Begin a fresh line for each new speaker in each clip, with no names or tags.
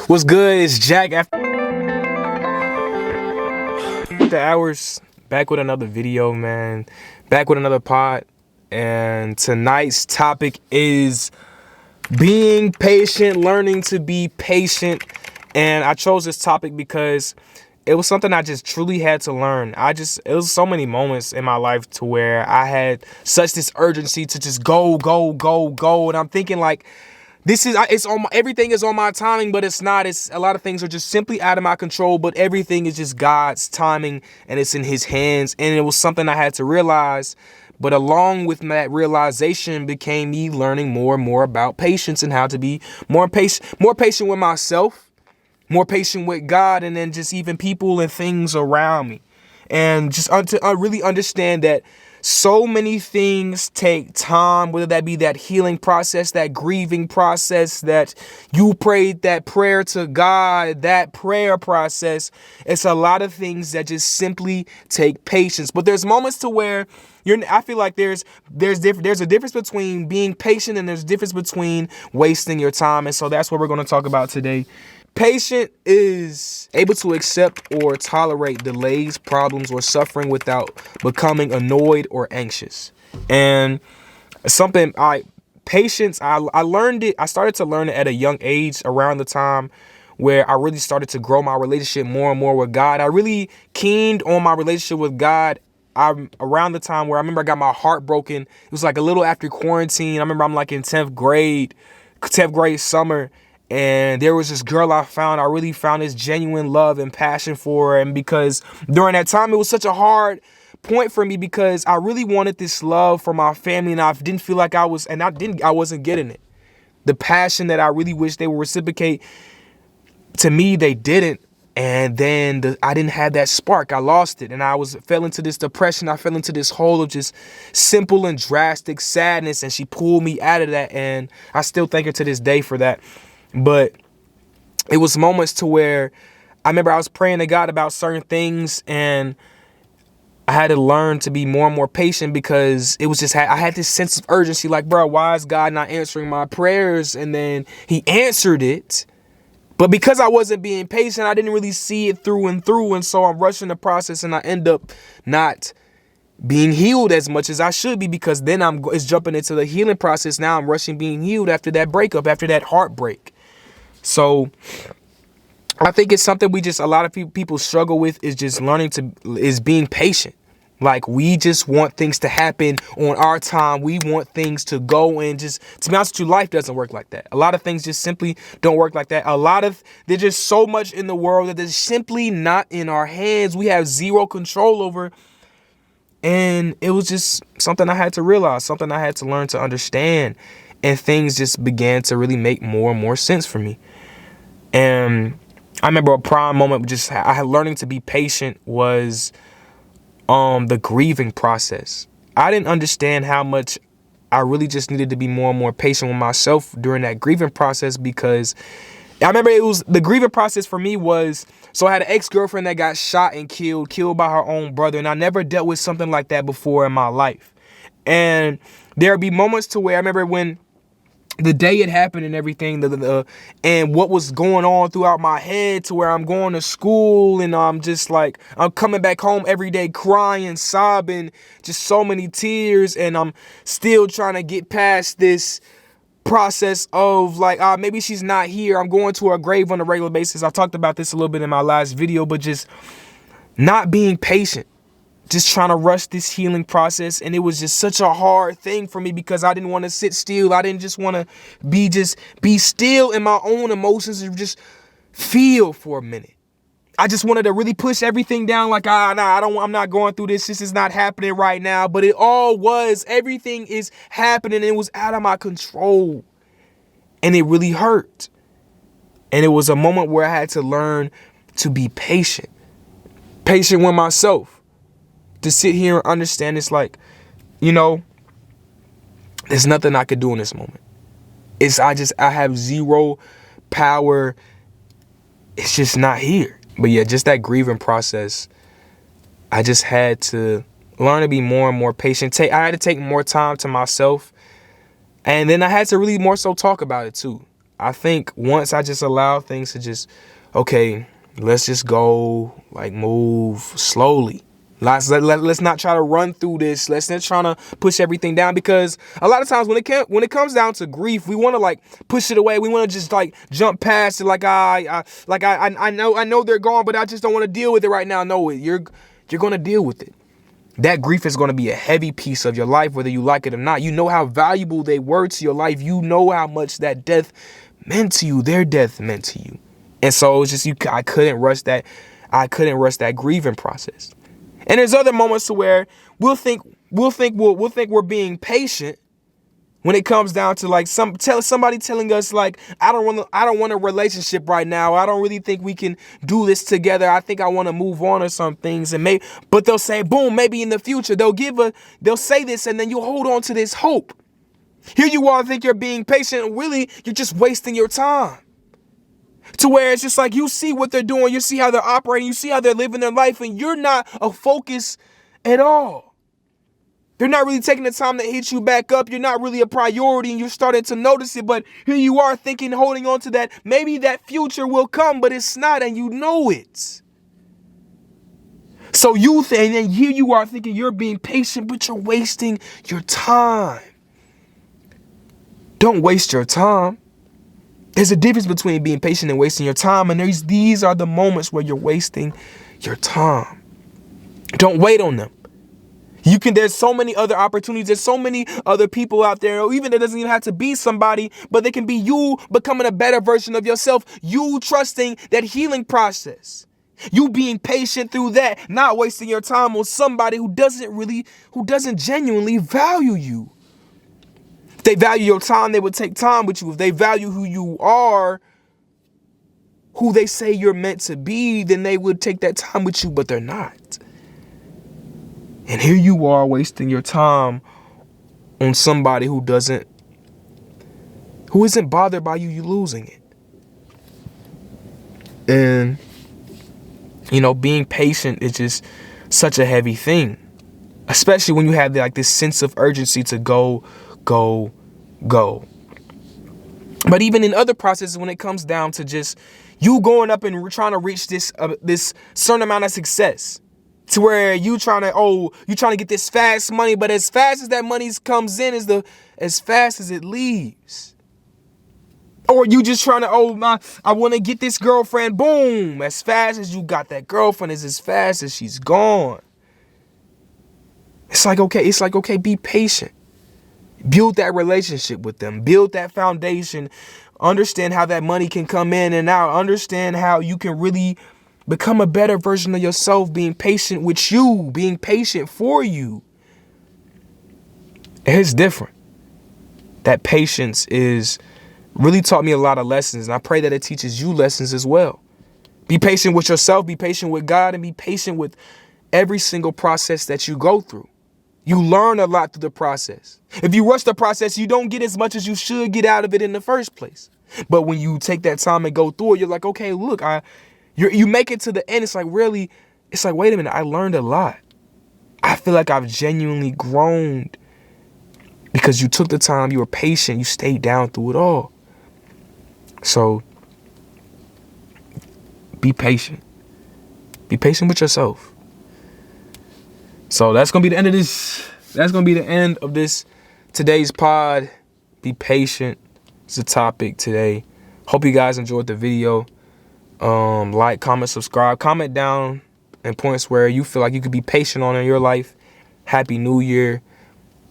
What's good? It's Jack after hours. Back with another video, man. Back with another pod. And tonight's topic is being patient, learning to be patient. And I chose this topic because it was something I just truly had to learn. It was so many moments in my life to where I had such this urgency to just go. And I'm thinking like, everything is on my timing, but it's not. It's a lot of things are just simply out of my control, but everything is just God's timing and it's in his hands. And it was something I had to realize. But along with that realization became me learning more and more about patience and how to be more patient with myself, more patient with God, and then just even people and things around me. And just to really understand that so many things take time, whether that be that healing process, that grieving process, that you prayed that prayer to God, that prayer process. It's a lot of things that just simply take patience. But there's moments to where I feel like there's a difference between being patient and there's a difference between wasting your time. And so that's what we're going to talk about today. Patient is able to accept or tolerate delays, problems, or suffering without becoming annoyed or anxious. And patience, I learned it. I started to learn it at a young age, around the time where I really started to grow my relationship more and more with God. I really keened on my relationship with God. Around the time where I remember I got my heart broken. It was like a little after quarantine. I remember I'm like in 10th grade summer. And there was this girl I really found this genuine love and passion for her. And because during that time, it was such a hard point for me because I really wanted this love for my family. And I didn't feel like I wasn't getting it. The passion that I really wish they would reciprocate to me, they didn't. And then I didn't have that spark. I lost it. And I fell into this depression. I fell into this hole of just simple and drastic sadness. And she pulled me out of that. And I still thank her to this day for that. But it was moments to where I remember I was praying to God about certain things, and I had to learn to be more and more patient because it was just, I had this sense of urgency, like, bro, why is God not answering my prayers? And then he answered it. But because I wasn't being patient, I didn't really see it through and through. And so I'm rushing the process and I end up not being healed as much as I should be, because then it's jumping into the healing process. Now I'm rushing being healed after that breakup, after that heartbreak. So I think it's something a lot of people struggle with, is just is being patient. Like, we just want things to happen on our time. We want things to go, and just, to be honest with you, life doesn't work like that. A lot of things just simply don't work like that. There's just so much in the world that is simply not in our hands. We have zero control over. And it was just something I had to realize, something I had to learn to understand. And things just began to really make more and more sense for me. And I remember a prime moment, I had learning to be patient was the grieving process. I didn't understand how much I really just needed to be more and more patient with myself during that grieving process, because I remember the grieving process for me was, so I had an ex-girlfriend that got shot and killed by her own brother. And I never dealt with something like that before in my life. And there'd be moments to where I remember when the day it happened and everything, and what was going on throughout my head, to where I'm going to school and I'm just like, I'm coming back home every day crying, sobbing, just so many tears. And I'm still trying to get past this process of like, maybe she's not here. I'm going to her grave on a regular basis. I talked about this a little bit in my last video, but just not being patient. Just trying to rush this healing process. And it was just such a hard thing for me because I didn't want to sit still. I didn't just want to be still in my own emotions and just feel for a minute. I just wanted to really push everything down like, I'm not going through this. This is not happening right now. But everything is happening. It was out of my control. And it really hurt. And it was a moment where I had to learn to be patient. Patient with myself. To sit here and understand, it's like, there's nothing I could do in this moment. I have zero power. It's just not here. But yeah, just that grieving process. I just had to learn to be more and more patient. I had to take more time to myself. And then I had to really more so talk about it too. I think once I just allow things to just, okay, let's just go, like, move slowly. Let's not try to run through this. Let's not try to push everything down, because a lot of times when it comes down to grief, we want to like push it away. We want to just like jump past it. Like I know they're gone, but I just don't want to deal with it right now. No, you're going to deal with it. That grief is going to be a heavy piece of your life, whether you like it or not. You know how valuable they were to your life. You know how much that death meant to you. Their death meant to you. And so it's just I couldn't rush that. I couldn't rush that grieving process. And there's other moments to where we'll think we're being patient when it comes down to like somebody telling us like, I don't want a relationship right now. I don't really think we can do this together. I think I want to move on or some things. But they'll say, boom, maybe in the future they'll say this, and then you hold on to this hope. Here you are, think you're being patient. Really, you're just wasting your time. To where it's just like you see what they're doing, you see how they're operating, you see how they're living their life, and you're not a focus at all. They're not really taking the time to hit you back up. You're not really a priority, and you're starting to notice it. But here you are thinking, holding on to that. Maybe that future will come, but it's not, and you know it. So and then here you are thinking you're being patient, but you're wasting your time. Don't waste your time. There's a difference between being patient and wasting your time. And these are the moments where you're wasting your time. Don't wait on them. There's so many other opportunities. There's so many other people out there. Or even it doesn't even have to be somebody, but they can be you becoming a better version of yourself. You trusting that healing process. You being patient through that, not wasting your time on somebody who doesn't genuinely value you. If they value your time, they would take time with you. If they value who you are, who they say you're meant to be, then they would take that time with you, but they're not. And here you are wasting your time on somebody who isn't bothered by you losing it. And, being patient is just such a heavy thing, especially when you have this sense of urgency to go. But even in other processes, when it comes down to just you going up and trying to reach this certain amount of success, to where you trying to get this fast money, but as fast as that money comes in as fast as it leaves. Or you just trying to, I want to get this girlfriend, boom, as fast as you got that girlfriend is as fast as she's gone. It's like, okay, be patient. Build that relationship with them. Build that foundation. Understand how that money can come in and out. Understand how you can really become a better version of yourself, being patient with you, being patient for you. It's different. That patience is really taught me a lot of lessons, and I pray that it teaches you lessons as well. Be patient with yourself, be patient with God, and be patient with every single process that you go through. You learn a lot through the process. If you rush the process, you don't get as much as you should get out of it in the first place. But when you take that time and go through it, you're like, okay, look, you make it to the end. It's like, wait a minute, I learned a lot. I feel like I've genuinely grown because you took the time, you were patient, you stayed down through it all. So be patient. Be patient with yourself. So that's going to be the end of this. That's going to be the end of today's pod. Be patient. It's the topic today. Hope you guys enjoyed the video. Like, comment, subscribe. Comment down in points where you feel like you could be patient on in your life. Happy New Year.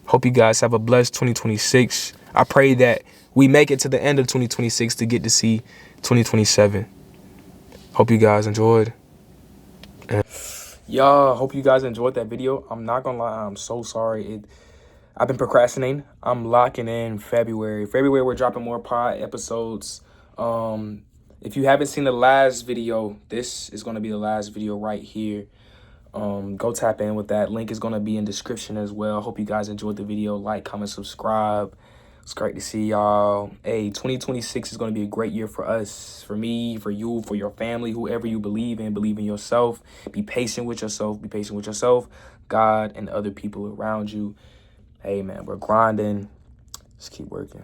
Hope you guys have a blessed 2026. I pray that we make it to the end of 2026 to get to see 2027. Hope you guys enjoyed. Y'all, hope you guys enjoyed that video. I'm not gonna lie, I'm so sorry. I've been procrastinating. I'm locking in February. We're dropping more pod episodes. If you haven't seen the last video, this is gonna be the last video right here. Go tap in with that. Link is gonna be in description as well. Hope you guys enjoyed the video. Like, comment, subscribe. It's great to see y'all. Hey, 2026 is going to be a great year for us, for me, for you, for your family, whoever you believe in yourself. Be patient with yourself. Be patient with yourself, God, and other people around you. Hey, man, we're grinding. Just keep working.